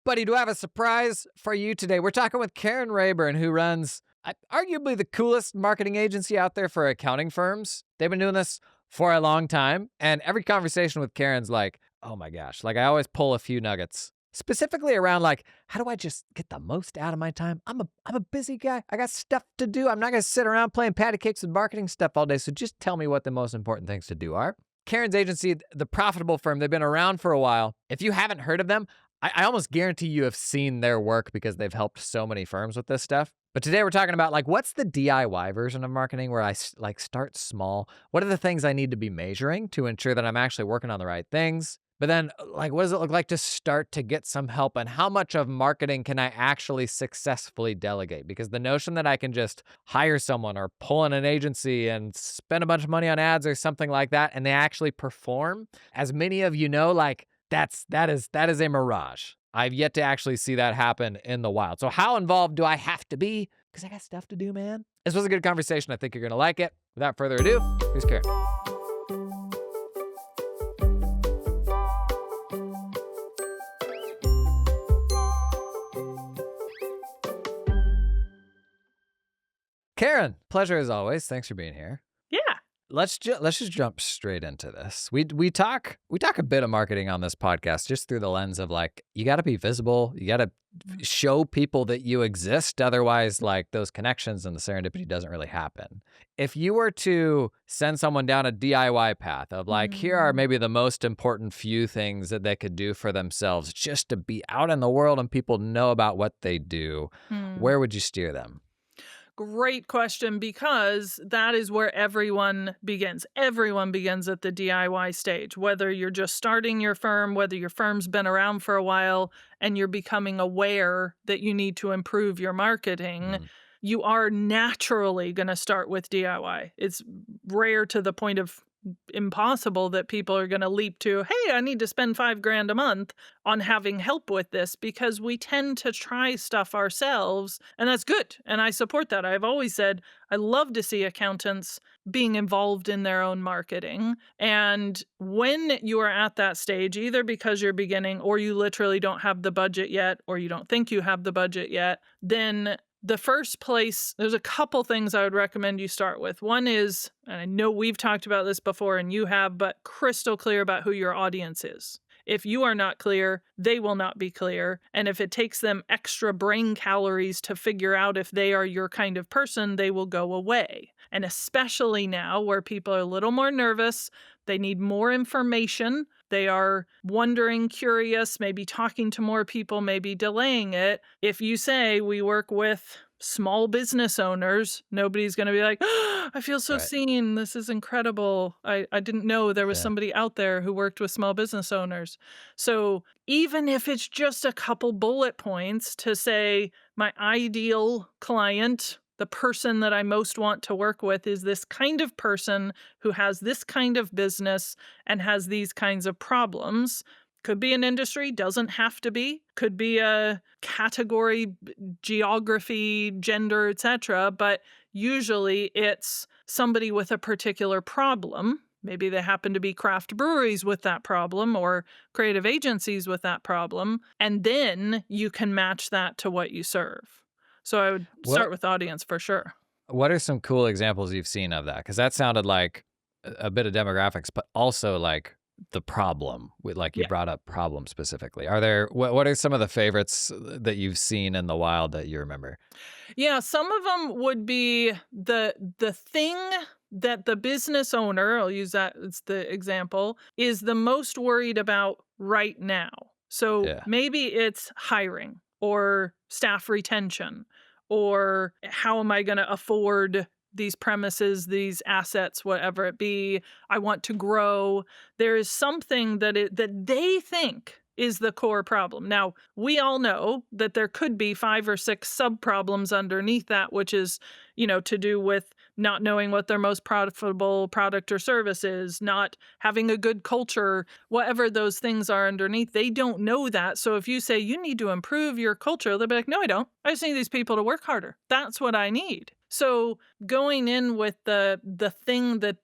Buddy, do I have a surprise for you today? We're talking with Karen Rayburn, who runs arguably the coolest marketing agency out there for accounting firms. They've been doing this for a long time, and every conversation with Karen's like, oh my gosh, like I always pull a few nuggets, specifically around like, how do I just get the most out of my time? I'm a busy guy. I got stuff to do. I'm not going to sit around playing patty cakes with marketing stuff all day, so just tell me what the most important things to do are. Karen's agency, The Profitable Firm, they've been around for a while. If you haven't heard of them, I almost guarantee you have seen their work because they've helped so many firms with this stuff. But today we're talking about like, what's the DIY version of marketing where I like start small? What are the things I need to be measuring to ensure that I'm actually working on the right things? But then like, what does it look like to start to get some help, and how much of marketing can I actually successfully delegate? Because the notion that I can just hire someone or pull in an agency and spend a bunch of money on ads or something like that, and they actually perform, as many of you know, like that is a mirage. I've yet to actually see that happen in the wild. So how involved do I have to be? Because I got stuff to do, man. This was a good conversation. I think you're going to like it. Without further ado, here's Karen. Karen, pleasure as always. Thanks for being here. Yeah. Let's just jump straight into this. We talk a bit of marketing on this podcast just through the lens of like, you got to be visible. You got to show people that you exist. Otherwise, like those connections and the serendipity doesn't really happen. If you were to send someone down a DIY path of like, here are maybe the most important few things that they could do for themselves just to be out in the world and people know about what they do, where would you steer them? Great question, because that is where everyone begins. Everyone begins at the DIY stage, whether you're just starting your firm, whether your firm's been around for a while and you're becoming aware that you need to improve your marketing. You are naturally going to start with DIY. It's rare to the point of impossible that people are going to leap to, hey, I need to spend $5,000 a month on having help with this, because we tend to try stuff ourselves, and that's good. And I support that. I've always said I love to see accountants being involved in their own marketing. And when you are at that stage, either because you're beginning or you literally don't have the budget yet, or you don't think you have the budget yet, then the first place, there's a couple things I would recommend you start with. One is, and I know we've talked about this before and you have, but crystal clear about who your audience is. If you are not clear, they will not be clear. And if it takes them extra brain calories to figure out if they are your kind of person, they will go away. And especially now where people are a little more nervous, they need more information. They are wondering, curious, maybe talking to more people, maybe delaying it. If you say we work with small business owners, nobody's going to be like, oh, I feel so seen. This is incredible. I didn't know there was somebody out there who worked with small business owners. So even if it's just a couple bullet points to say my ideal client, the person that I most want to work with, is this kind of person who has this kind of business and has these kinds of problems. Could be an industry, doesn't have to be. Could be a category, geography, gender, etc. But usually it's somebody with a particular problem. Maybe they happen to be craft breweries with that problem or creative agencies with that problem. And then you can match that to what you serve. So I would start with audience for sure. What are some cool examples you've seen of that? Because that sounded like a bit of demographics, but also like the problem, like you brought up problem specifically. Are there, what are some of the favorites that you've seen in the wild that you remember? Yeah, some of them would be the thing that the business owner, I'll use that as the example, is the most worried about right now. So maybe it's hiring or staff retention, or how am I going to afford these premises, these assets, whatever it be. I want to grow. There is something that they think is the core problem. Now, we all know that there could be 5 or 6 sub-problems underneath that, which is, to do with not knowing what their most profitable product or service is, not having a good culture, whatever those things are underneath. They don't know that. So if you say you need to improve your culture, they'll be like, no, I don't. I just need these people to work harder. That's what I need. So going in with the thing that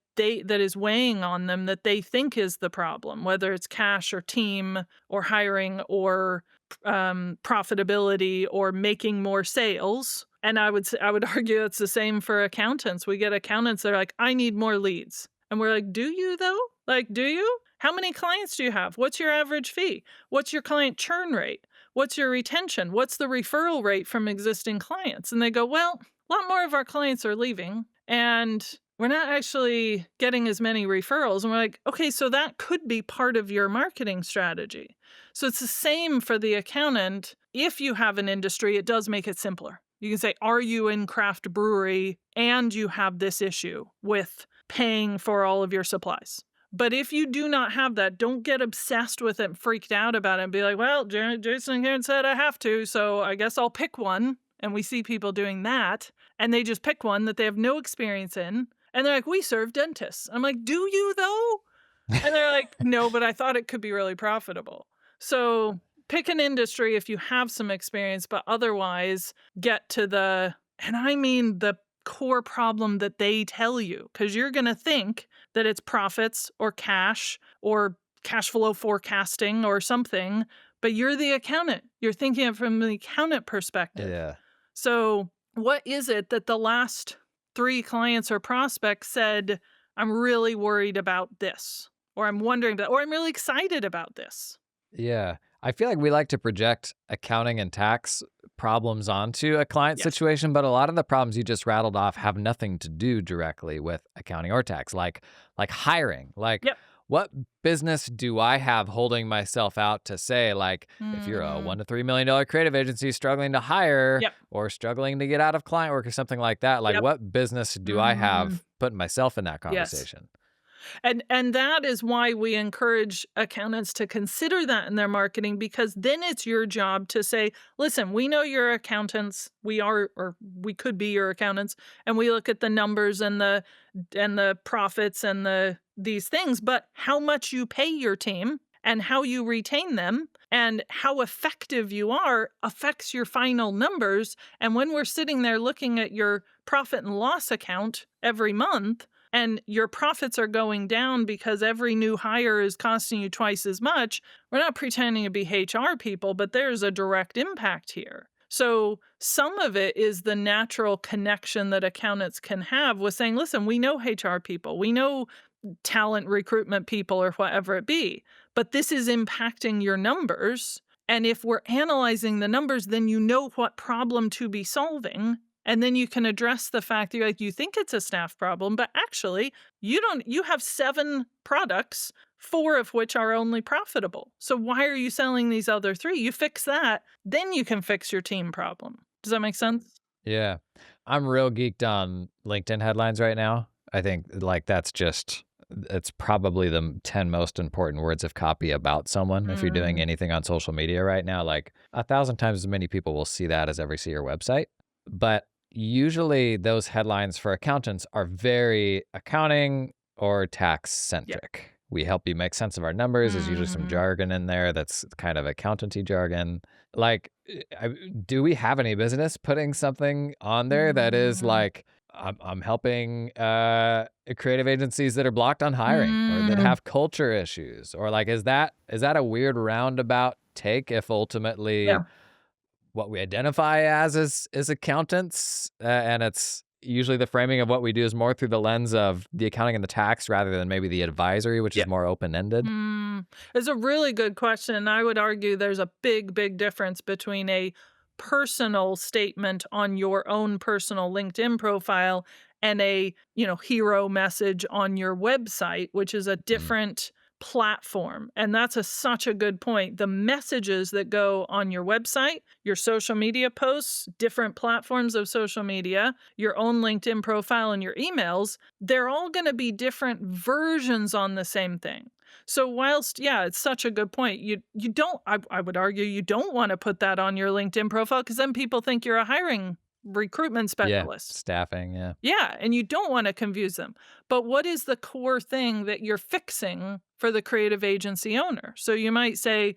is weighing on them that they think is the problem, whether it's cash or team or hiring or profitability or making more sales. And I would argue it's the same for accountants. We get accountants that are like, I need more leads. And we're like, do you though? Like, do you? How many clients do you have? What's your average fee? What's your client churn rate? What's your retention? What's the referral rate from existing clients? And they go, well, a lot more of our clients are leaving and we're not actually getting as many referrals. And we're like, okay, so that could be part of your marketing strategy. So it's the same for the accountant. If you have an industry, it does make it simpler. You can say, are you in craft brewery and you have this issue with paying for all of your supplies? But if you do not have that, don't get obsessed with it, freaked out about it, and be like, well, Jason and Karen said I have to, so I guess I'll pick one. And we see people doing that, and they just pick one that they have no experience in. And they're like, we serve dentists. I'm like, do you though? And they're like, no, but I thought it could be really profitable. So pick an industry if you have some experience, but otherwise get to the core problem that they tell you, because you're going to think that it's profits or cash flow forecasting or something, but you're the accountant. You're thinking it from the accountant perspective. Yeah. So what is it that the last 3 clients or prospects said, I'm really worried about this, or I'm wondering about, or I'm really excited about this? Yeah. I feel like we like to project accounting and tax problems onto a client Yes. situation, but a lot of the problems you just rattled off have nothing to do directly with accounting or tax, like hiring. Like, Yep. what business do I have holding myself out to say, like, if you're a $1 to $3 million creative agency struggling to hire Yep. or struggling to get out of client work or something like that, like, Yep. what business do I have putting myself in that conversation? Yes. And that is why we encourage accountants to consider that in their marketing, because then it's your job to say, listen, we know you're accountants. We could be your accountants, and we look at the numbers and the profits and these things, but how much you pay your team and how you retain them and how effective you are affects your final numbers. And when we're sitting there looking at your profit and loss account every month, and your profits are going down because every new hire is costing you twice as much, we're not pretending to be HR people, but there's a direct impact here. So some of it is the natural connection that accountants can have with saying, listen, we know HR people, we know talent recruitment people or whatever it be, but this is impacting your numbers. And if we're analyzing the numbers, then you know what problem to be solving. And then you can address the fact that you think it's a staff problem, but actually you have 7 products, 4 of which are only profitable. So why are you selling these other 3? You fix that, then you can fix your team problem. Does that make sense? Yeah. I'm real geeked on LinkedIn headlines right now. I think like it's probably the 10 most important words of copy about someone. If you're doing anything on social media right now, like 1,000 times as many people will see that as ever see your website. But usually those headlines for accountants are very accounting or tax centric. We help you make sense of our numbers. There's usually some jargon in there that's kind of accountancy jargon. Like, do we have any business putting something on there that is like, I'm helping creative agencies that are blocked on hiring or that have culture issues? Or like, is that a weird roundabout take if ultimately what we identify as is accountants, and it's usually the framing of what we do is more through the lens of the accounting and the tax rather than maybe the advisory, which is more open-ended? It's a really good question. I would argue there's a big, big difference between a personal statement on your own personal LinkedIn profile and a, hero message on your website, which is a different platform. And that's such a good point. The messages that go on your website, your social media posts, different platforms of social media, your own LinkedIn profile, and your emails, they're all going to be different versions on the same thing. So whilst, it's such a good point. I would argue you don't want to put that on your LinkedIn profile, because then people think you're a hiring recruitment specialist. Staffing, Yeah, and you don't want to confuse them. But what is the core thing that you're fixing for the creative agency owner? So you might say,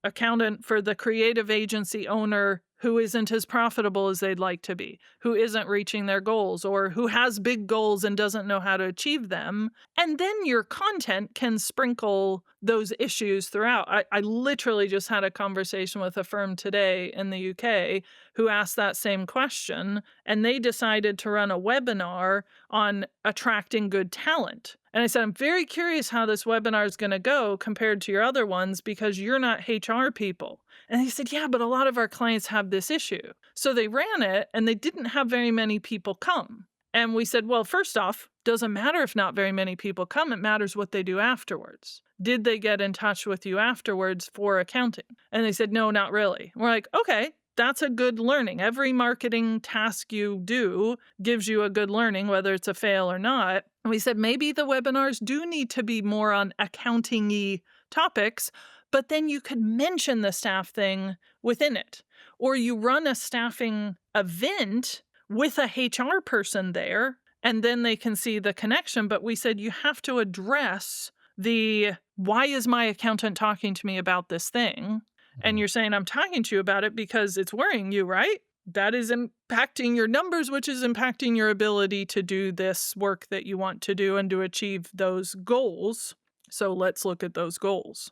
accountant for the creative agency owner who isn't as profitable as they'd like to be, who isn't reaching their goals, or who has big goals and doesn't know how to achieve them. And then your content can sprinkle those issues throughout. I literally just had a conversation with a firm today in the UK who asked that same question, and they decided to run a webinar on attracting good talent. And I said, I'm very curious how this webinar is going to go compared to your other ones because you're not HR people. And he said, yeah, but a lot of our clients have this issue. So they ran it and they didn't have very many people come. And we said, well, first off, doesn't matter if not very many people come. It matters what they do afterwards. Did they get in touch with you afterwards for accounting? And they said, no, not really. We're like, okay, that's a good learning. Every marketing task you do gives you a good learning, whether it's a fail or not. And we said, maybe the webinars do need to be more on accounting-y topics, but then you could mention the staff thing within it. Or you run a staffing event with a HR person there, and then they can see the connection. But we said you have to address the, why is my accountant talking to me about this thing? And you're saying, I'm talking to you about it because it's worrying you, right? That is impacting your numbers, which is impacting your ability to do this work that you want to do and to achieve those goals. So let's look at those goals.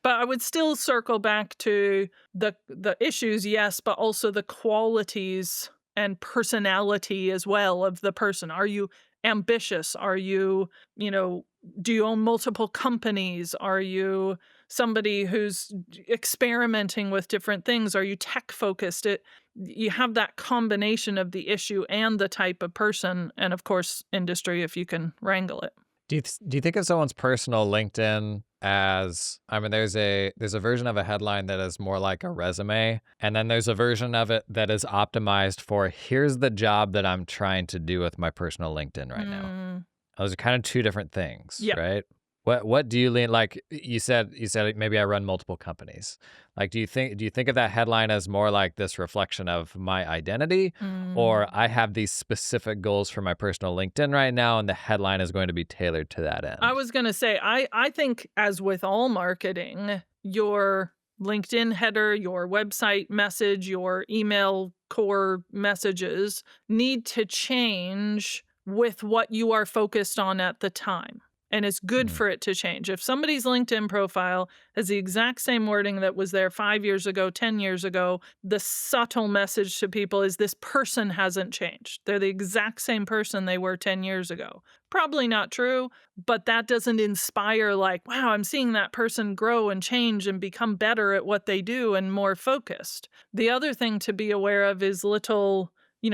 But I would still circle back to the issues, yes, but also the qualities and personality as well of the person. Are you ambitious? Are you, do you own multiple companies? Are you somebody who's experimenting with different things? Are you tech focused? You have that combination of the issue and the type of person, and of course, industry, if you can wrangle it. Do you think of someone's personal LinkedIn as, there's a version of a headline that is more like a resume, and then there's a version of it that is optimized for, here's the job that I'm trying to do with my personal LinkedIn right now. Those are kind of two different things, right? What do you lean, like you said maybe I run multiple companies. Like, do you think of that headline as more like this reflection of my identity, or I have these specific goals for my personal LinkedIn right now, and the headline is going to be tailored to that end? I was going to say, I think as with all marketing, your LinkedIn header, your website message, your email core messages need to change with what you are focused on at the time. And it's good for it to change. If somebody's LinkedIn profile has the exact same wording that was there 5 years ago, 10 years ago, the subtle message to people is this person hasn't changed. They're the exact same person they were 10 years ago. Probably not true, but that doesn't inspire like, wow, I'm seeing that person grow and change and become better at what they do and more focused. The other thing to be aware of is little,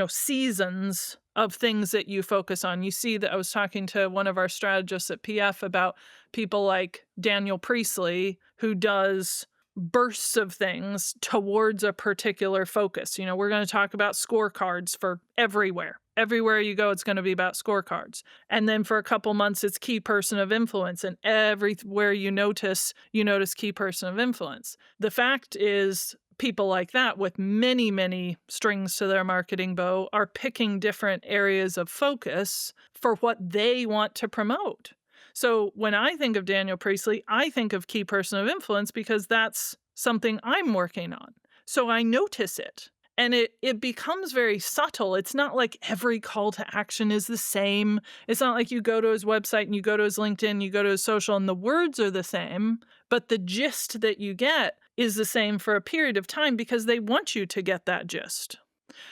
seasons of things that you focus on. You see that I was talking to one of our strategists at PF about people like Daniel Priestley, who does bursts of things towards a particular focus. We're going to talk about scorecards for everywhere. Everywhere you go, it's going to be about scorecards. And then for a couple months, it's key person of influence. And everywhere you notice key person of influence. The fact is, people like that with many, many strings to their marketing bow are picking different areas of focus for what they want to promote. So when I think of Daniel Priestley, I think of key person of influence because that's something I'm working on. So I notice it. And it becomes very subtle. It's not like every call to action is the same. It's not like you go to his website and you go to his LinkedIn, you go to his social, and the words are the same. But the gist that you get is the same for a period of time because they want you to get that gist.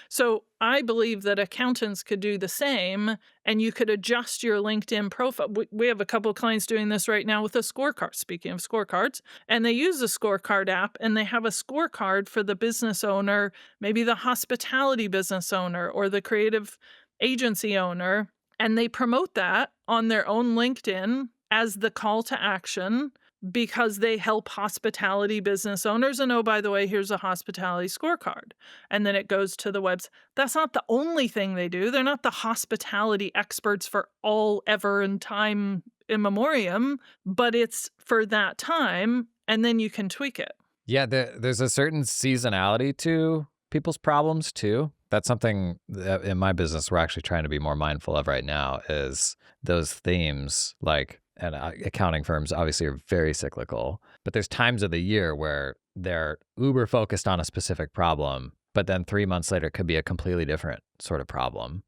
So I believe that accountants could do the same, and you could adjust your LinkedIn profile. We have a couple of clients doing this right now with a scorecard, speaking of scorecards, and they use the scorecard app, and they have a scorecard for the business owner, maybe the hospitality business owner or the creative agency owner, and they promote that on their own LinkedIn as the call to action because they help hospitality business owners. And oh, by the way, here's a hospitality scorecard. And then it goes to the website. That's not the only thing they do. They're not the hospitality experts for all ever and time immemorium, but it's for that time. And then you can tweak it. Yeah, there's a certain seasonality to people's problems too. That's something that in my business we're actually trying to be more mindful of right now, is those themes. Like, and accounting firms obviously are very cyclical, but there's times of the year where they're uber focused on a specific problem, but then 3 months later it could be a completely different sort of problem.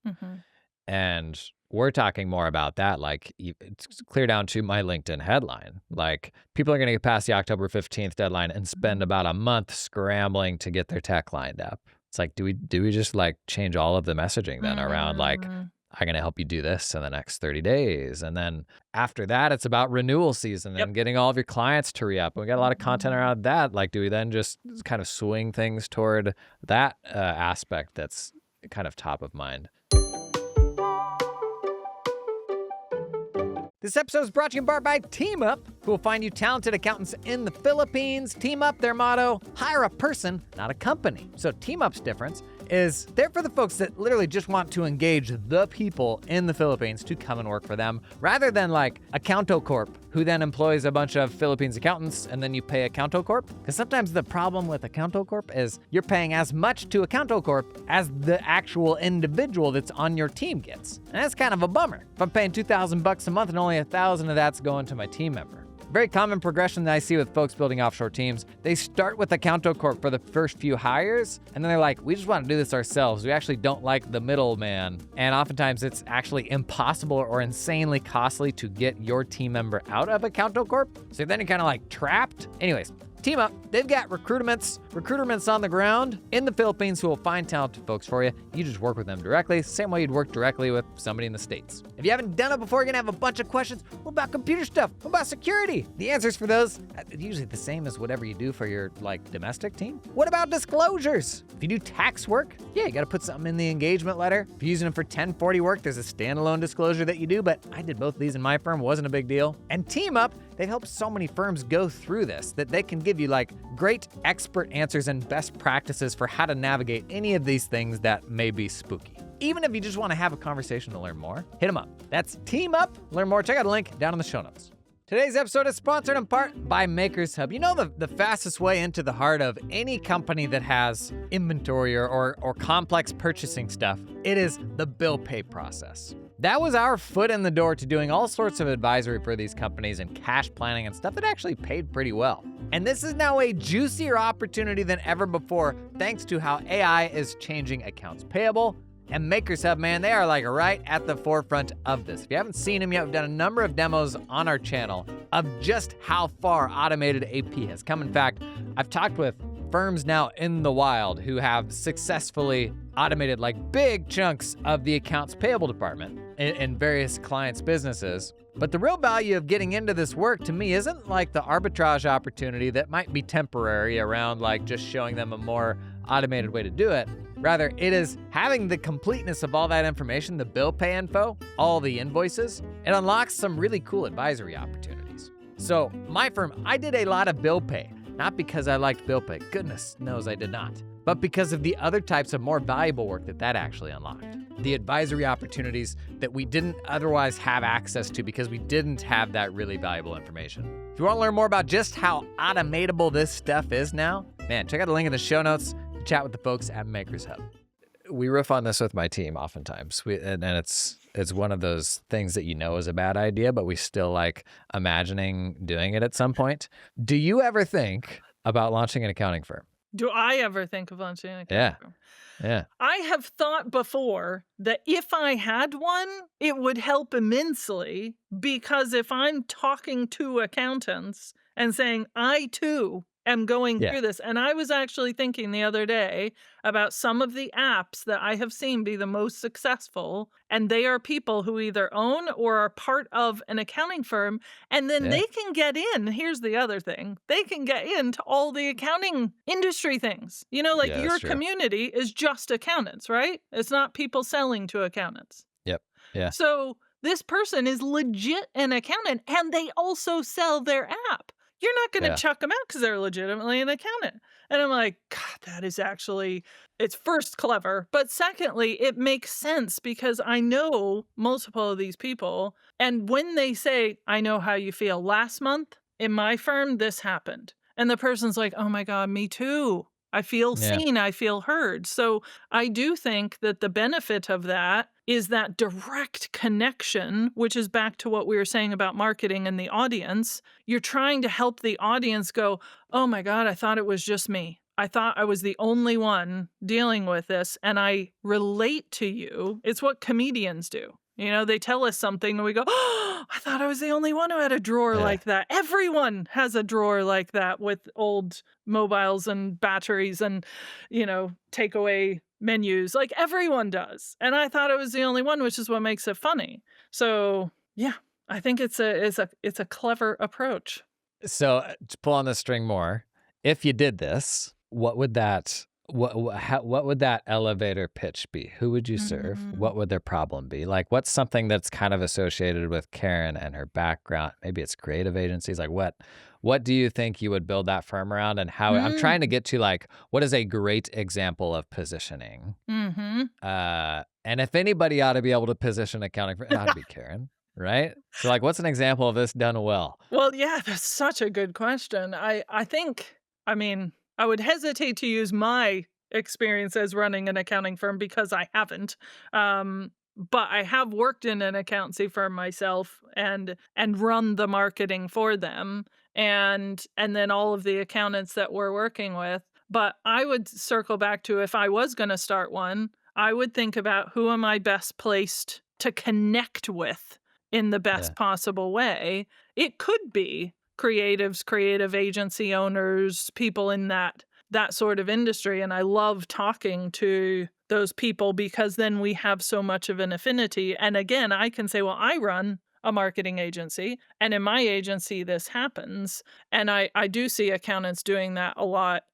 And we're talking more about that, like it's clear down to my LinkedIn headline. Like people are going to get past the October 15th deadline and spend about a month scrambling to get their tech lined up. It's like, do we just like change all of the messaging then around like, I'm going to help you do this in the next 30 days. And then after that, it's about renewal season and getting all of your clients to re-up. We got a lot of content around that. Like, do we then just kind of swing things toward that aspect that's kind of top of mind? This episode is brought to you in part by TeamUp, who will find you talented accountants in the Philippines. TeamUp, their motto, hire a person, not a company. So TeamUp's difference is they're for the folks that literally just want to engage the people in the Philippines to come and work for them, rather than like Accounto Corp, who then employs a bunch of Philippines accountants and then you pay Accounto Corp. Because sometimes the problem with Accounto Corp is you're paying as much to Accounto Corp as the actual individual that's on your team gets. And that's kind of a bummer. If I'm paying $2,000 a month and only $1,000 of that's going to my team member. Very common progression that I see with folks building offshore teams. They start with Accounto Corp for the first few hires, and then they're like, we just want to do this ourselves. We actually don't like the middleman. And oftentimes it's actually impossible or insanely costly to get your team member out of Accounto Corp. So then you're kind of like trapped. Anyways, TeamUp, they've got recruiterments on the ground in the Philippines who will find talented folks for you. You just work with them directly, same way you'd work directly with somebody in the States. If you haven't done it before, you're gonna have a bunch of questions. What about computer stuff? What about security? The answers for those are usually the same as whatever you do for your domestic team. What about disclosures? If you do tax work, you gotta put something in the engagement letter. If you're using them for 1040 work, there's a standalone disclosure that you do, but I did both of these in my firm, wasn't a big deal. And TeamUp, they've helped so many firms go through this that they can give you great expert answers and best practices for how to navigate any of these things that may be spooky. Even if you just want to have a conversation to learn more, hit them up. That's TeamUp. Learn more, check out a link down in the show notes. Today's episode is sponsored in part by Makers Hub. You know the fastest way into the heart of any company that has inventory or complex purchasing stuff, it is the bill pay process. That was our foot in the door to doing all sorts of advisory for these companies and cash planning and stuff that actually paid pretty well. And this is now a juicier opportunity than ever before, thanks to how AI is changing accounts payable. And Makers Hub, man, they are right at the forefront of this. If you haven't seen them yet, we've done a number of demos on our channel of just how far automated AP has come. In fact, I've talked with firms now in the wild who have successfully automated big chunks of the accounts payable department in various clients' businesses. But the real value of getting into this work to me isn't the arbitrage opportunity that might be temporary around just showing them a more automated way to do it. Rather, it is having the completeness of all that information, the bill pay info, all the invoices. It unlocks some really cool advisory opportunities. So my firm, I did a lot of bill pay, not because I liked bill pay, goodness knows I did not, but because of the other types of more valuable work that actually unlocked. The advisory opportunities that we didn't otherwise have access to because we didn't have that really valuable information. If you want to learn more about just how automatable this stuff is now, man, check out the link in the show notes to chat with the folks at Makers Hub. We riff on this with my team oftentimes, and it's one of those things that is a bad idea, but we still imagining doing it at some point. Do you ever think about launching an accounting firm? Do I ever think of launching an accounting firm? Yeah. I have thought before that if I had one, it would help immensely, because if I'm talking to accountants and saying, I too am going through this. And I was actually thinking the other day about some of the apps that I have seen be the most successful. And they are people who either own or are part of an accounting firm. And then they can get in. Here's the other thing. They can get into all the accounting industry things. Your community is just accountants, right? It's not people selling to accountants. Yep. Yeah. So this person is legit an accountant, and they also sell their app. You're not going to chuck them out because they're legitimately an accountant. And I'm like, God, that is actually, it's first clever, but secondly, it makes sense because I know multiple of these people. And when they say, I know how you feel, last month in my firm, this happened. And the person's like, oh my God, me too. I feel seen, I feel heard. So I do think that the benefit of that is that direct connection, which is back to what we were saying about marketing and the audience. You're trying to help the audience go, oh my God, I thought it was just me. I thought I was the only one dealing with this, and I relate to you. It's what comedians do. You know, they tell us something and we go, oh, I thought I was the only one who had a drawer Yeah. like that. Everyone has a drawer like that with old mobiles and batteries and, takeaway menus. Like everyone does. And I thought I was the only one, which is what makes it funny. So yeah, I think it's a clever approach. So to pull on the string more, if you did this, what would that what would that elevator pitch be? Who would you serve? Mm. What would their problem be? Like, what's something that's kind of associated with Karen and her background? Maybe it's creative agencies. Like, what do you think you would build that firm around? And how I'm trying to get to like, what is a great example of positioning? Mm-hmm. And if anybody ought to be able to position accounting, it ought to be Karen, right? So, like, what's an example of this done well? Well, yeah, that's such a good question. I would hesitate to use my experience as running an accounting firm because I haven't. But I have worked in an accountancy firm myself and run the marketing for them and then all of the accountants that we're working with. But I would circle back to if I was going to start one, I would think about who am I best placed to connect with in the Yeah. best possible way. It could be creatives, creative agency owners, people in that sort of industry. And I love talking to those people because then we have so much of an affinity. And again, I can say, well, I run a marketing agency, and in my agency, this happens. And I do see accountants doing that a lot,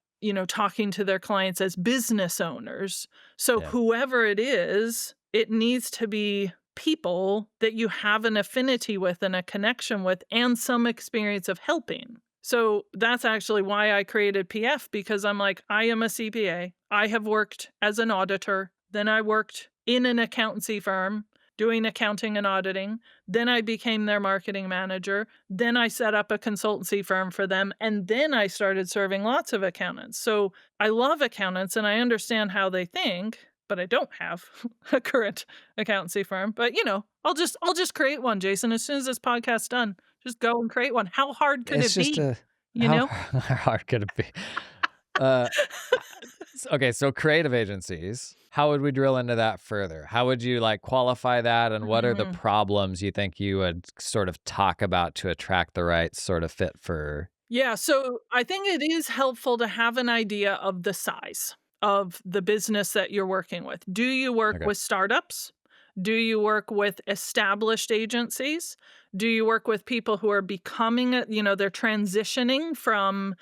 talking to their clients as business owners. So Yeah. whoever it is, it needs to be people that you have an affinity with and a connection with and some experience of helping. So that's actually why I created PF, because I'm like, I am a CPA. I have worked as an auditor. Then I worked in an accountancy firm doing accounting and auditing. Then I became their marketing manager. Then I set up a consultancy firm for them. And then I started serving lots of accountants. So I love accountants and I understand how they think, but I don't have a current accountancy firm. But I'll just create one, Jason. As soon as this podcast's done, just go and create one. How hard could It's it just be? how hard could it be? Okay, so creative agencies, how would we drill into that further? How would you like qualify that? And what are the problems you think you would sort of talk about to attract the right sort of fit for? Yeah, so I think it is helpful to have an idea of the size of the business that you're working with. Do you work Okay. with startups? Do you work with established agencies? Do you work with people who are becoming, they're transitioning from,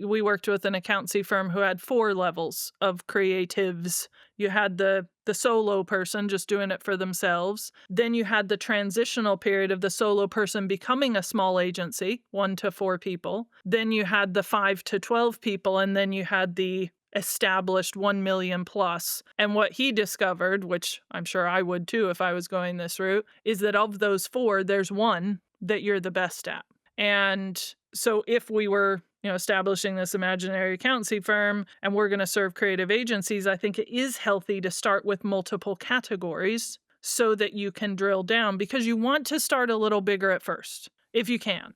we worked with an accountancy firm who had 4 levels of creatives. You had the solo person just doing it for themselves. Then you had the transitional period of the solo person becoming a small agency, 1 to 4 people. Then you had the 5 to 12 people, and then you had the established 1 million plus. And what he discovered, which I'm sure I would too if I was going this route, is that of those 4, there's one that you're the best at. And so if we were, establishing this imaginary accountancy firm and we're going to serve creative agencies, I think it is healthy to start with multiple categories so that you can drill down, because you want to start a little bigger at first, if you can.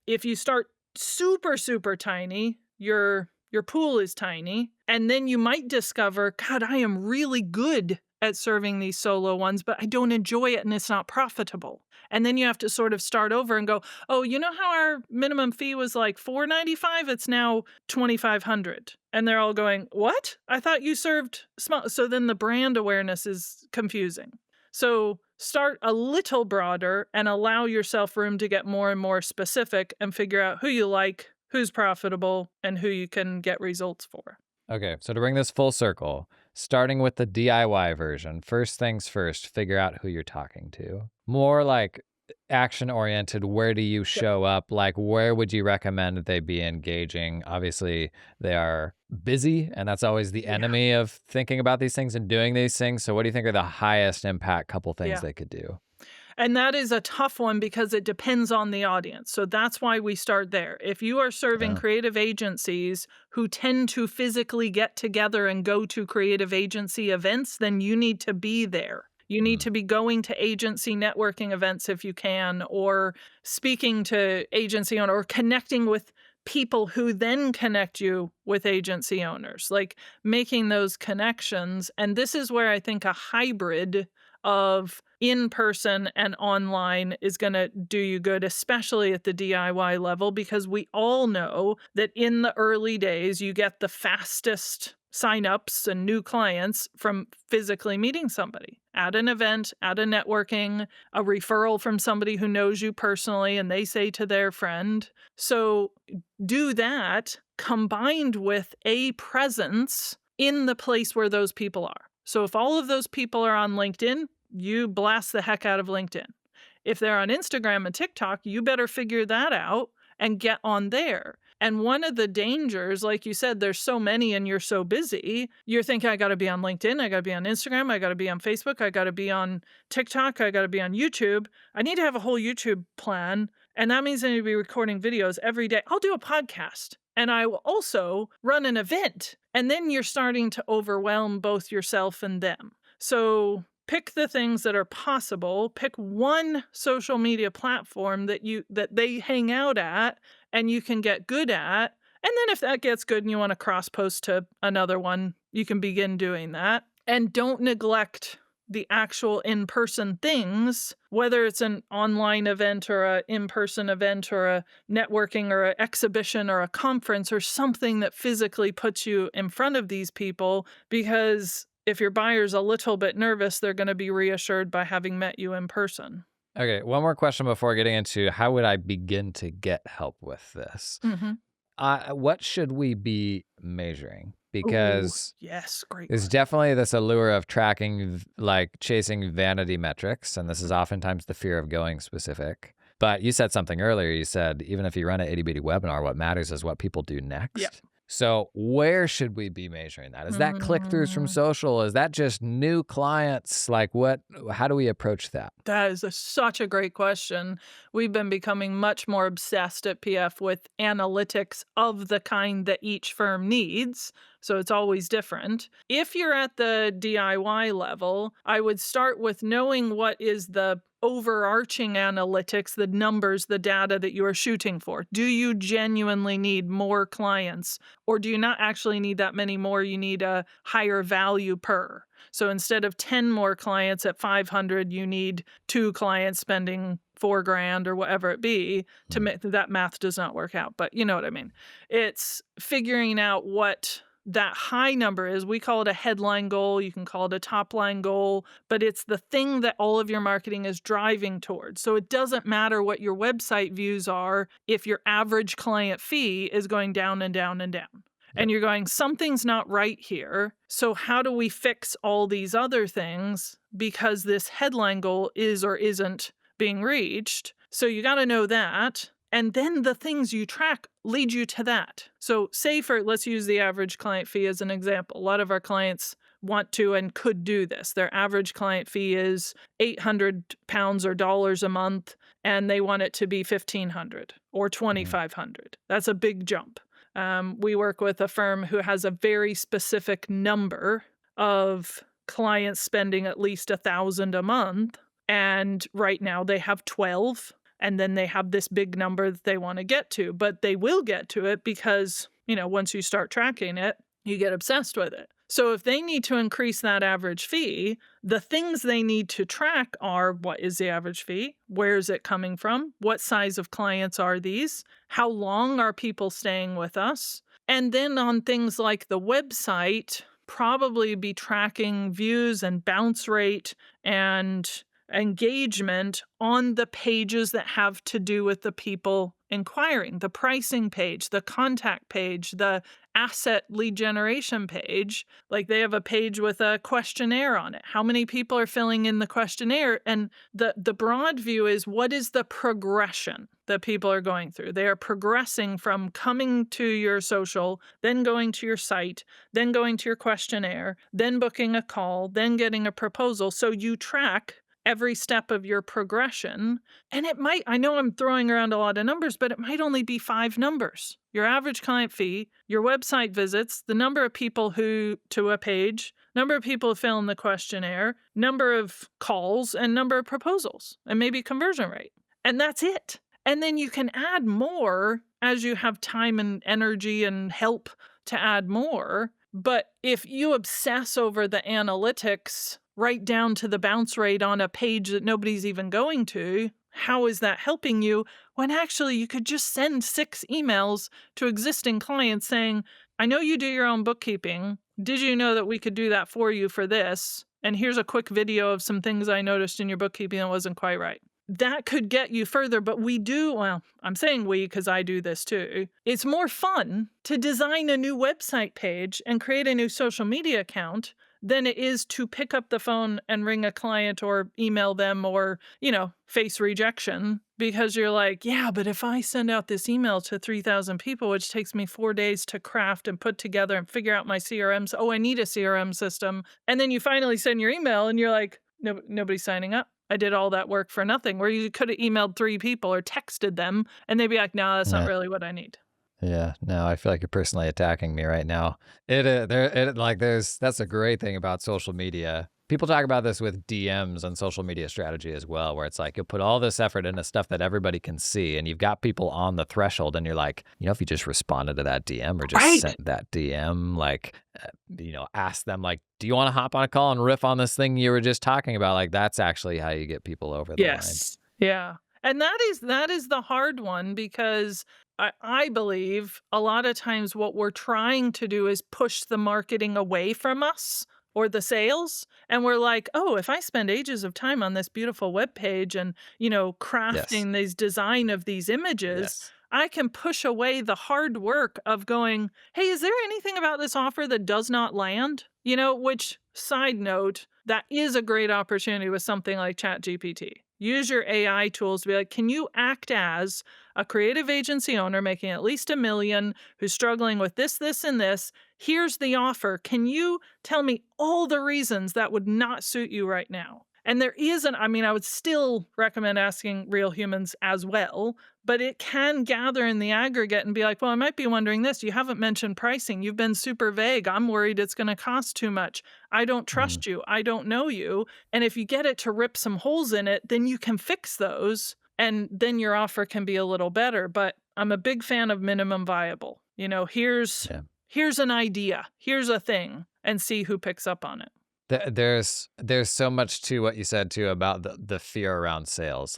If you start super, super tiny, your pool is tiny, and then you might discover, God, I am really good at serving these solo ones, but I don't enjoy it and it's not profitable. And then you have to sort of start over and go, oh, you know how our minimum fee was like $495? It's now $2,500. And they're all going, what? I thought you served small. So then the brand awareness is confusing. So start a little broader and allow yourself room to get more and more specific and figure out who you like, who's profitable, and who you can get results for. Okay, so to bring this full circle, starting with the DIY version, first things first, figure out who you're talking to. More like action-oriented, where do you show up? Like, where would you recommend that they be engaging? Obviously, they are busy, and that's always the enemy of thinking about these things and doing these things. So what do you think are the highest impact couple things they could do? And that is a tough one because it depends on the audience. So that's why we start there. If you are serving creative agencies who tend to physically get together and go to creative agency events, then you need to be there. You need to be going to agency networking events if you can, or speaking to agency owner, or connecting with people who then connect you with agency owners, like making those connections. And this is where I think a hybrid of in-person and online is going to do you good, especially at the DIY level, because we all know that in the early days, you get the fastest signups and new clients from physically meeting somebody at an event, at a networking, a referral from somebody who knows you personally, and they say to their friend. So do that combined with a presence in the place where those people are. So if all of those people are on LinkedIn, you blast the heck out of LinkedIn. If they're on Instagram and TikTok, you better figure that out and get on there. And one of the dangers, like you said, there's so many and you're so busy, you're thinking, I got to be on LinkedIn, I got to be on Instagram, I got to be on Facebook, I got to be on TikTok, I got to be on YouTube. I need to have a whole YouTube plan. And that means I need to be recording videos every day. I'll do a podcast and I will also run an event. And then you're starting to overwhelm both yourself and them. So pick the things that are possible. Pick one social media platform that they hang out at and you can get good at. And then if that gets good and you want to cross post to another one, you can begin doing that. And don't neglect the actual in-person things, whether it's an online event or an in-person event or a networking or an exhibition or a conference or something that physically puts you in front of these people, because if your buyer's a little bit nervous, they're going to be reassured by having met you in person. Okay, one more question before getting into how would I begin to get help with this? What should we be measuring? Because yes, great. There's definitely this allure of tracking, like chasing vanity metrics, and this is oftentimes the fear of going specific. But you said something earlier. You said even if you run an itty-bitty webinar, what matters is what people do next. Yep. So where should we be measuring that? Is that click-throughs from social? Is that just new clients? Like how do we approach that? That is such a great question. We've been becoming much more obsessed at PF with analytics of the kind that each firm needs. So it's always different. If you're at the DIY level, I would start with knowing what is the overarching analytics, the numbers, the data that you are shooting for. Do you genuinely need more clients, or do you not actually need that many more? You need a higher value per. So instead of 10 more clients at 500, you need 2 clients spending $4,000 or whatever it be to make that math does not work out. But you know what I mean? It's figuring out what that high number is. We call it a headline goal. You can call it a top line goal, but it's the thing that all of your marketing is driving towards. So it doesn't matter what your website views are if your average client fee is going down and down and down. And you're going, something's not right here. So how do we fix all these other things because this headline goal is or isn't being reached? So you got to know that. And then the things you track lead you to that. So let's use the average client fee as an example. A lot of our clients want to and could do this. Their average client fee is £800 or dollars a month, and they want it to be $1,500 or $2,500. That's a big jump. We work with a firm who has a very specific number of clients spending at least $1,000 a month. And right now they have 12. And then they have this big number that they want to get to, but they will get to it because, once you start tracking it, you get obsessed with it. So if they need to increase that average fee, the things they need to track are what is the average fee? Where is it coming from? What size of clients are these? How long are people staying with us? And then on things like the website, probably be tracking views and bounce rate and engagement on the pages that have to do with the people inquiring, the pricing page, the contact page, the asset lead generation page. Like they have a page with a questionnaire on it. How many people are filling in the questionnaire? And the broad view is, what is the progression that people are going through? They are progressing from coming to your social, then going to your site, then going to your questionnaire, then booking a call, then getting a proposal. So you track every step of your progression. And I know I'm throwing around a lot of numbers, but it might only be 5 numbers. Your average client fee, your website visits, the number of people to a page, number of people who fill in the questionnaire, number of calls, and number of proposals, and maybe conversion rate. And that's it. And then you can add more as you have time and energy and help to add more. But if you obsess over the analytics right down to the bounce rate on a page that nobody's even going to, how is that helping you when actually you could just send 6 emails to existing clients saying, I know you do your own bookkeeping. Did you know that we could do that for you for this? And here's a quick video of some things I noticed in your bookkeeping that wasn't quite right. That could get you further, but I'm saying we because I do this too. It's more fun to design a new website page and create a new social media account than it is to pick up the phone and ring a client or email them or, face rejection, because you're like, yeah, but if I send out this email to 3,000 people, which takes me 4 days to craft and put together and figure out my CRM, I need a CRM system. And then you finally send your email and you're like, nobody's signing up. I did all that work for nothing. Where you could have emailed 3 people or texted them and they'd be like, no, that's not really what I need. Yeah, no, I feel like you're personally attacking me right now. That's a great thing about social media. People talk about this with DMs and social media strategy as well, where it's like you'll put all this effort into stuff that everybody can see, and you've got people on the threshold, and you're like, if you just responded to that DM or just sent that DM, ask them, do you want to hop on a call and riff on this thing you were just talking about? That's actually how you get people over the line. Yes. Yeah. And that is the hard one, because I believe a lot of times what we're trying to do is push the marketing away from us or the sales. And we're like, oh, if I spend ages of time on this beautiful web page and, crafting these design of these images, I can push away the hard work of going, hey, is there anything about this offer that does not land? Which, side note, that is a great opportunity with something like ChatGPT. Use your AI tools to be like, can you act as a creative agency owner making at least $1 million who's struggling with this, this, and this? Here's the offer. Can you tell me all the reasons that would not suit you right now? And there isn't, I would still recommend asking real humans as well, but it can gather in the aggregate and be like, well, I might be wondering this. You haven't mentioned pricing. You've been super vague. I'm worried it's going to cost too much. I don't trust you. I don't know you. And if you get it to rip some holes in it, then you can fix those. And then your offer can be a little better. But I'm a big fan of minimum viable. Here's an idea. Here's a thing, and see who picks up on it. There's so much to what you said too about the fear around sales.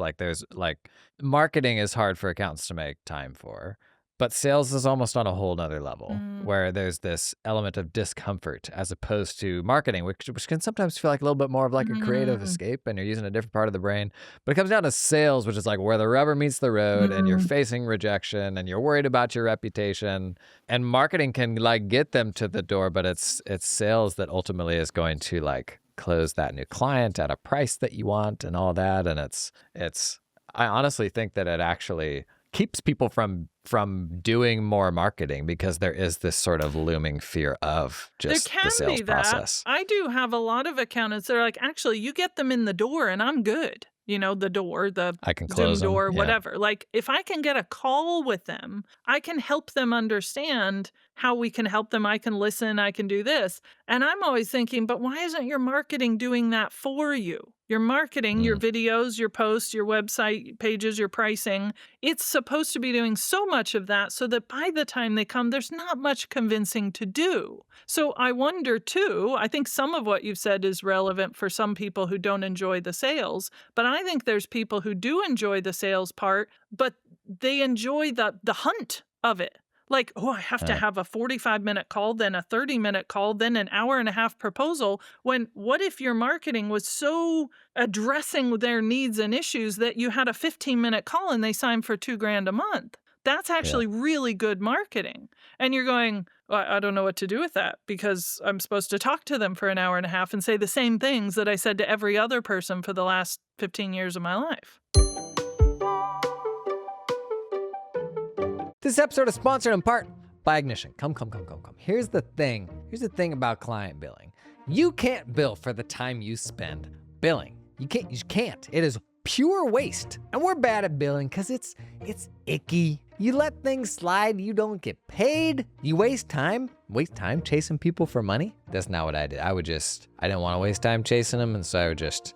Marketing is hard for accountants to make time for, but sales is almost on a whole nother level where there's this element of discomfort as opposed to marketing, which can sometimes feel like a little bit more of a creative escape, and you're using a different part of the brain. But it comes down to sales, which is where the rubber meets the road, and you're facing rejection, and you're worried about your reputation. And marketing can get them to the door, but it's sales that ultimately is going to close that new client at a price that you want and all that. And I honestly think that it actually keeps people from doing more marketing, because there is this sort of looming fear of just the sales process. I do have a lot of accountants that are like, actually, you get them in the door and I'm good. The door, I can close Zoom door, them, whatever. If I can get a call with them, I can help them understand how we can help them. I can listen, I can do this. And I'm always thinking, but why isn't your marketing doing that for you? Your marketing, your videos, your posts, your website pages, your pricing, it's supposed to be doing so much of that so that by the time they come, there's not much convincing to do. So I wonder too, I think some of what you've said is relevant for some people who don't enjoy the sales, but I think there's people who do enjoy the sales part, but they enjoy the hunt of it. I have to have a 45-minute call, then a 30-minute call, then an hour-and-a-half proposal. What if your marketing was so addressing their needs and issues that you had a 15-minute call and they signed for $2,000 a month? That's actually really good marketing. And you're going, well, I don't know what to do with that, because I'm supposed to talk to them for an hour and a half and say the same things that I said to every other person for the last 15 years of my life. This episode is sponsored in part by Ignition. Come. Here's the thing about client billing. You can't bill for the time you spend billing. You can't. It is pure waste. And we're bad at billing because it's icky. You let things slide, you don't get paid. You waste time chasing people for money. That's not what I did. I didn't want to waste time chasing them, and so I just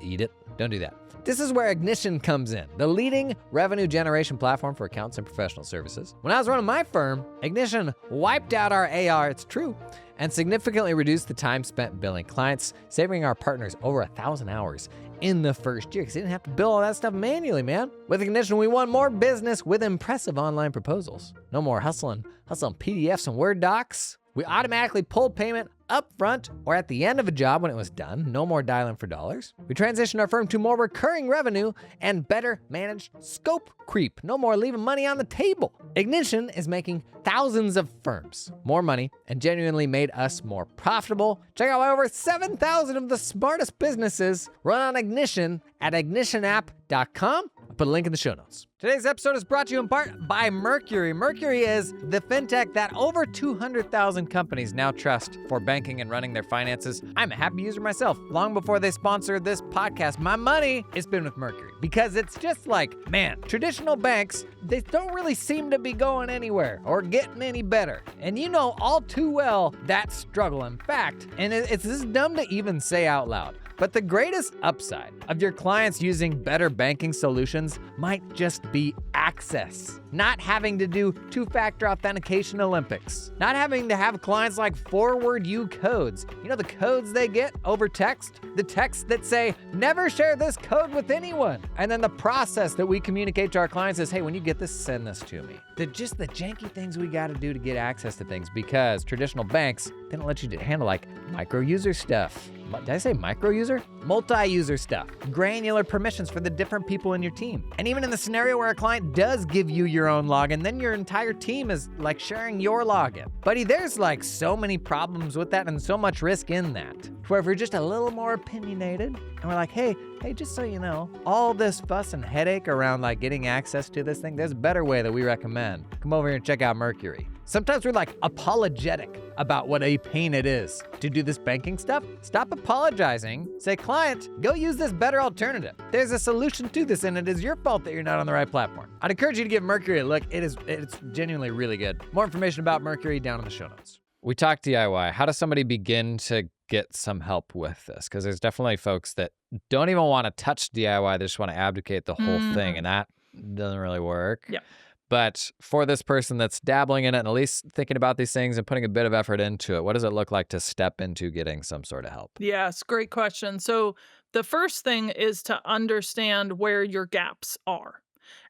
eat it. Don't do that. This is where Ignition comes in, the leading revenue generation platform for accountants and professional services. When I was running my firm, Ignition wiped out our AR, it's true, and significantly reduced the time spent billing clients, saving our partners over 1,000 hours in the first year because they didn't have to bill all that stuff manually, man. With Ignition, we won more business with impressive online proposals. No more hustling PDFs and Word docs. We automatically pulled payment up front or at the end of a job when it was done. No more dialing for dollars. We transitioned our firm to more recurring revenue and better managed scope creep. No more leaving money on the table. Ignition is making thousands of firms more money and genuinely made us more profitable. Check out why over 7,000 of the smartest businesses run on Ignition at ignitionapp.com. I'll put a link in the show notes. Today's episode is brought to you in part by Mercury. Mercury is the fintech that over 200,000 companies now trust for banking and running their finances. I'm a happy user myself. Long before they sponsored this podcast, my money has been with Mercury because it's just like, man, traditional banks, they don't really seem to be going anywhere or getting any better. And you know all too well that struggle. In fact, and it's just dumb to even say out loud, but the greatest upside of your clients using better banking solutions might just be access. Not having to do two-factor authentication Olympics. Not having to have clients like forward you codes. You know the codes they get over text? The texts that say, never share this code with anyone. And then the process that we communicate to our clients is, hey, when you get this, send this to me. Just the janky things we gotta do to get access to things because traditional banks didn't let you handle like micro-user stuff. Did I say micro-user? Multi-user stuff. Granular permissions for the different people in your team. And even in the scenario where a client does give you your own login, then your entire team is like sharing your login. Buddy, there's like so many problems with that and so much risk in that. Where if we're just a little more opinionated and we're like, hey, just so you know, all this fuss and headache around like getting access to this thing, there's a better way that we recommend. Come over here and check out Mercury. Sometimes we're like apologetic about what a pain it is to do this banking stuff. Stop apologizing. Say, client, go use this better alternative. There's a solution to this and it is your fault that you're not on the right platform. I'd encourage you to give Mercury a look. It's genuinely really good. More information about Mercury down in the show notes. We talked DIY. How does somebody begin to get some help with this? Because there's definitely folks that don't even want to touch DIY. They just want to abdicate the whole thing, and that doesn't really work. Yeah. But for this person that's dabbling in it and at least thinking about these things and putting a bit of effort into it, what does it look like to step into getting some sort of help? Yes, great question. So the first thing is to understand where your gaps are.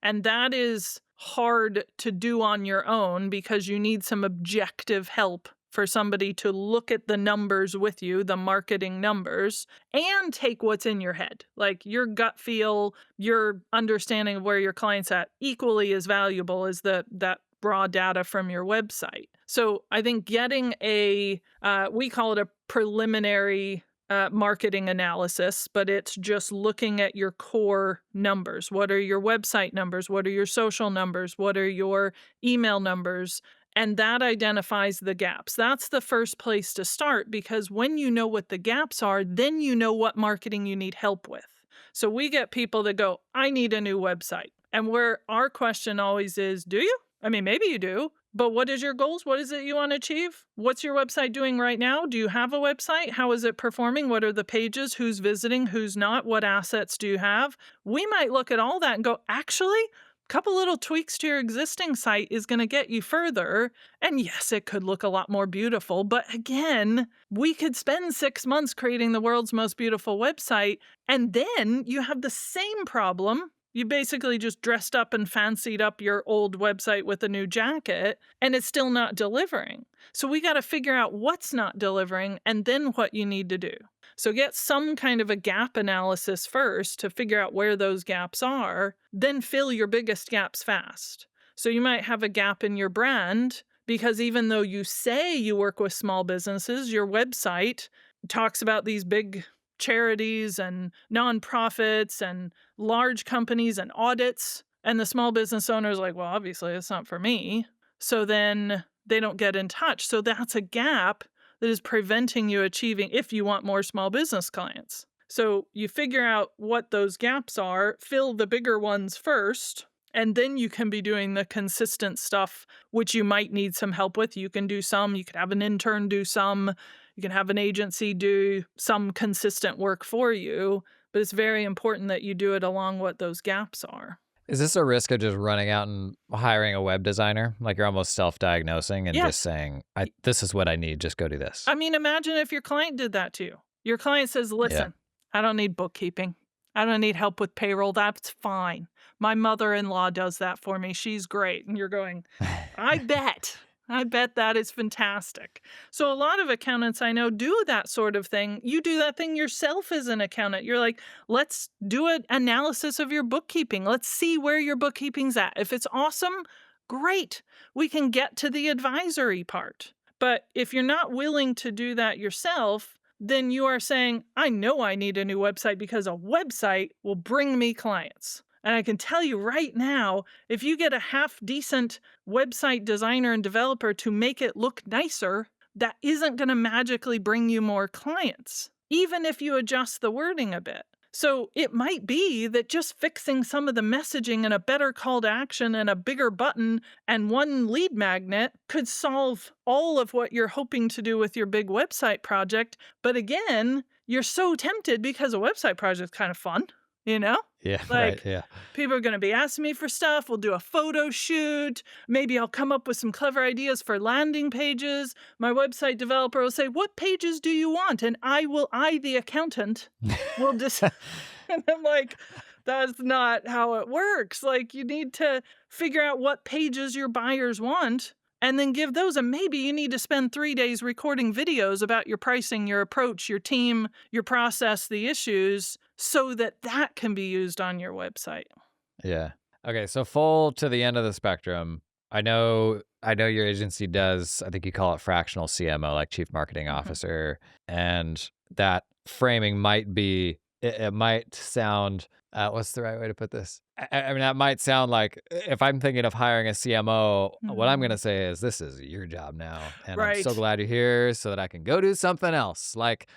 And that is hard to do on your own because you need some objective help for somebody to look at the numbers with you, the marketing numbers, and take what's in your head. Like your gut feel, your understanding of where your client's at equally as valuable as that raw data from your website. So I think getting we call it a preliminary marketing analysis, but it's just looking at your core numbers. What are your website numbers? What are your social numbers? What are your email numbers? And that identifies the gaps. That's the first place to start because when you know what the gaps are, then you know what marketing you need help with. So we get people that go, I need a new website. And where our question always is, do you? I mean, maybe you do, but what is your goals? What is it you want to achieve? What's your website doing right now? Do you have a website? How is it performing? What are the pages? Who's visiting? Who's not? What assets do you have? We might look at all that and go, actually, couple little tweaks to your existing site is going to get you further. And yes, it could look a lot more beautiful. But again, we could spend 6 months creating the world's most beautiful website. And then you have the same problem. You basically just dressed up and fancied up your old website with a new jacket, and it's still not delivering. So we got to figure out what's not delivering and then what you need to do. So get some kind of a gap analysis first to figure out where those gaps are, then fill your biggest gaps fast. So you might have a gap in your brand because even though you say you work with small businesses, your website talks about these big charities and nonprofits and large companies and audits. And the small business owner is like, well, obviously it's not for me. So then they don't get in touch. So that's a gap that is preventing you achieving if you want more small business clients. So you figure out what those gaps are, fill the bigger ones first, and then you can be doing the consistent stuff, which you might need some help with. You can do some, you could have an intern do some, you can have an agency do some consistent work for you. but it's very important that you do it along what those gaps are. Is this a risk of just running out and hiring a web designer? Like you're almost self-diagnosing and just Yes. saying, this is what I need, just go do this. I mean, imagine if your client did that to you. Your client says, Yeah. listen, I don't need bookkeeping. I don't need help with payroll. That's fine. My mother-in-law does that for me. She's great. And you're going, I bet. I bet that is fantastic. So a lot of accountants I know do that sort of thing. You do that thing yourself as an accountant. You're like, let's do an analysis of your bookkeeping. Let's see where your bookkeeping's at. If it's awesome, great. We can get to the advisory part. But if you're not willing to do that yourself, then you are saying, I know I need a new website because a website will bring me clients. And I can tell you right now, if you get a half-decent website designer and developer to make it look nicer, that isn't going to magically bring you more clients, even if you adjust the wording a bit. So it might be that just fixing some of the messaging and a better call to action and a bigger button and one lead magnet could solve all of what you're hoping to do with your big website project. But again, you're so tempted because a website project is kind of fun, you know? Yeah, Like, right, yeah. people are going to be asking me for stuff. We'll do a photo shoot. Maybe I'll come up with some clever ideas for landing pages. My website developer will say, what pages do you want? And I, the accountant, will just, and I'm like, that's not how it works. Like, you need to figure out what pages your buyers want and then give those. And maybe you need to spend 3 days recording videos about your pricing, your approach, your team, your process, the issues, so that that can be used on your website. Yeah. Okay, so full to the end of the spectrum. I know your agency does, I think you call it fractional CMO, like Chief Marketing Officer, and that framing might be, it might sound, what's the right way to put this? I mean, that might sound like if I'm thinking of hiring a CMO, what I'm going to say is, this is your job now. And I'm so Right. glad you're here so that I can go do something else. Like,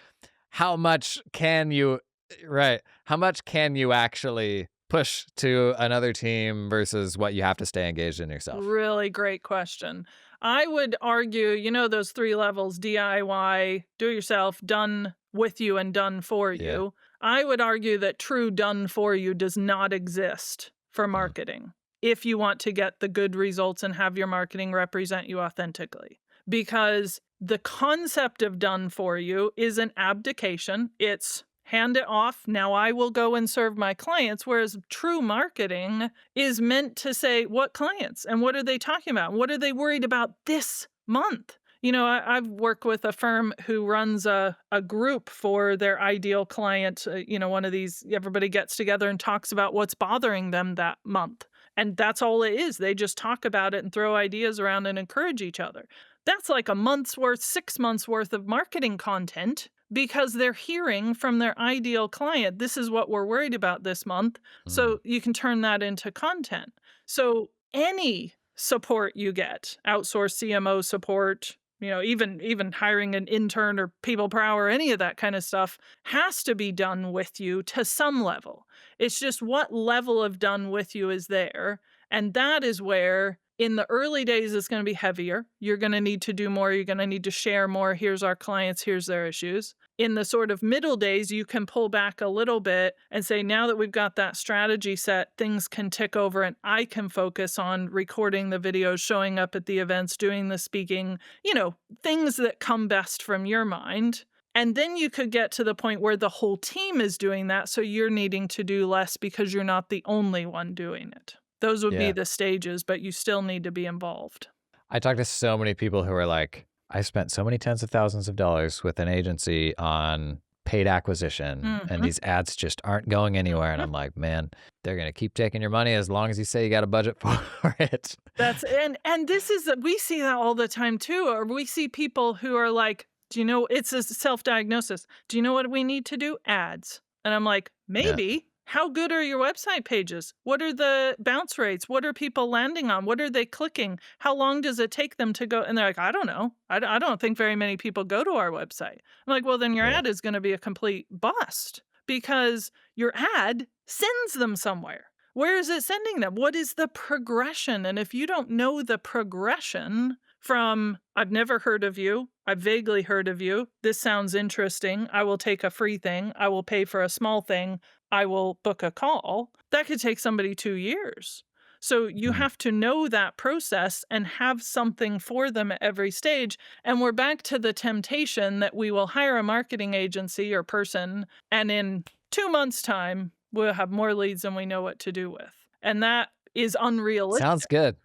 how much can you, right? How much can you actually push to another team versus what you have to stay engaged in yourself? Really great question. I would argue, you know, those 3 levels, DIY, do it yourself, done with you and done for Yeah. you. I would argue that true done for you does not exist for marketing if you want to get the good results and have your marketing represent you authentically. Because the concept of done for you is an abdication. It's hand it off. Now I will go and serve my clients. Whereas true marketing is meant to say, what clients and what are they talking about? What are they worried about this month? You know, I've worked with a firm who runs a group for their ideal client. You know, one of these, everybody gets together and talks about what's bothering them that month. And that's all it is. They just talk about it and throw ideas around and encourage each other. That's like a month's worth, 6 months worth of marketing content because they're hearing from their ideal client, this is what we're worried about this month. So you can turn that into content. So any support you get, outsourced CMO support, you know, even hiring an intern or people per hour, any of that kind of stuff has to be done with you to some level. It's just what level of done with you is there. And that is where in the early days it's going to be heavier. You're going to need to do more. You're going to need to share more. Here's our clients. Here's their issues. In the sort of middle days, you can pull back a little bit and say, now that we've got that strategy set, things can tick over and I can focus on recording the videos, showing up at the events, doing the speaking, you know, things that come best from your mind. And then you could get to the point where the whole team is doing that. So you're needing to do less because you're not the only one doing it. Those would be the stages, but you still need to be involved. I talk to so many people who are like, I spent so many tens of thousands of dollars with an agency on paid acquisition and these ads just aren't going anywhere. And I'm like, man, they're going to keep taking your money as long as you say you got a budget for it. That's, and this is, we see that all the time too. Or we see people who are like, do you know, it's a self-diagnosis. Do you know what we need to do? Ads. And I'm like, maybe. Yeah. How good are your website pages? What are the bounce rates? What are people landing on? What are they clicking? How long does it take them to go? And they're like, I don't know. I don't think very many people go to our website. I'm like, well, then your ad is going to be a complete bust because your ad sends them somewhere. Where is it sending them? What is the progression? And if you don't know the progression from I've never heard of you, I've vaguely heard of you, this sounds interesting, I will take a free thing, I will pay for a small thing, I will book a call. That could take somebody 2 years. So you Mm. have to know that process and have something for them at every stage. And we're back to the temptation that we will hire a marketing agency or person, and in 2 months' time, we'll have more leads than we know what to do with. And that is unrealistic. Sounds good.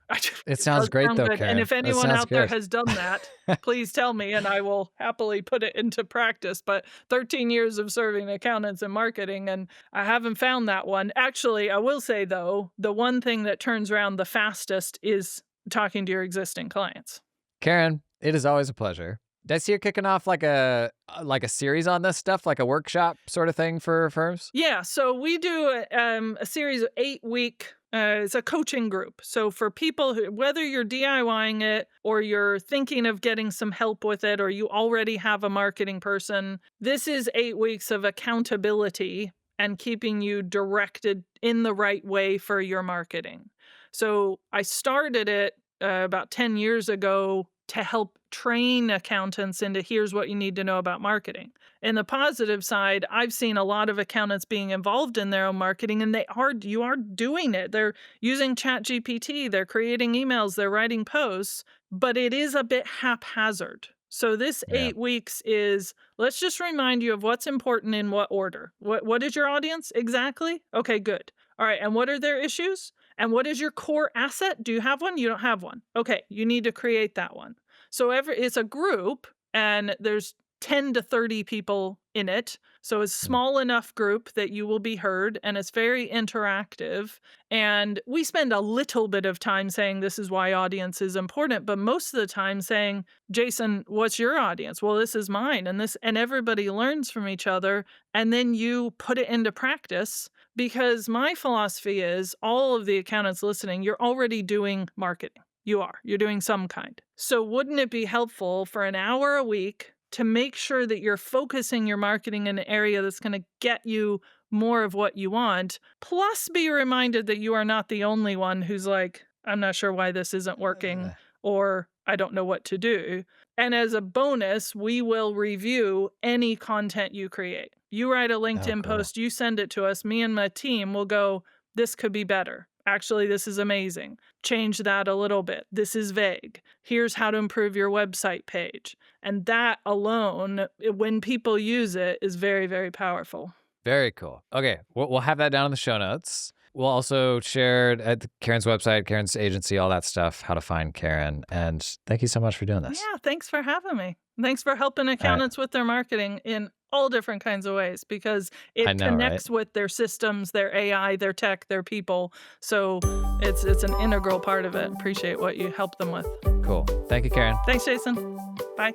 It sounds Does great sound though, good. And Karen. if That anyone sounds out there good. has done that, please tell me and I will happily put it into practice. But 13 years of serving accountants and marketing, and I haven't found that one. Actually, I will say though, the one thing that turns around the fastest is talking to your existing clients. Karen, it is always a pleasure. Did I see you're kicking off like a series on this stuff, like a workshop sort of thing for firms? Yeah, so we do a series of 8-week. It's a coaching group. So for people who, whether you're DIYing it or you're thinking of getting some help with it, or you already have a marketing person, this is 8 weeks of accountability and keeping you directed in the right way for your marketing. So I started it about 10 years ago to help train accountants into here's what you need to know about marketing. In the positive side, I've seen a lot of accountants being involved in their own marketing, and you are doing it. They're using ChatGPT, they're creating emails, they're writing posts, but it is a bit haphazard. So this Yeah. 8 weeks is, let's just remind you of what's important in what order. What is your audience exactly? Okay, good. All right, and what are their issues? And what is your core asset? Do you have one? You don't have one. Okay, you need to create that one. So it's a group, and there's 10 to 30 people in it. So it's a small enough group that you will be heard, and it's very interactive. And we spend a little bit of time saying this is why audience is important, but most of the time saying, Jason, what's your audience? Well, this is mine, and everybody learns from each other, and then you put it into practice. Because my philosophy is all of the accountants listening, you're already doing marketing. You're doing some kind. So wouldn't it be helpful for an hour a week to make sure that you're focusing your marketing in an area that's going to get you more of what you want, plus be reminded that you are not the only one who's like, I'm not sure why this isn't working, or I don't know what to do. And as a bonus, we will review any content you create. You write a LinkedIn post, you send it to us, me and my team will go, this could be better. Actually, this is amazing. Change that a little bit. This is vague. Here's how to improve your website page. And that alone, when people use it, is very, very powerful. Very cool. Okay, we'll have that down in the show notes. We'll also share at Karen's website, Karen's agency, all that stuff, how to find Karen. And thank you so much for doing this. Yeah, thanks for having me. Thanks for helping accountants with their marketing in all different kinds of ways, because it connects with their systems, their AI, their tech, their people. So it's an integral part of it. Appreciate what you help them with. Cool. Thank you, Karen. Thanks, Jason. Bye.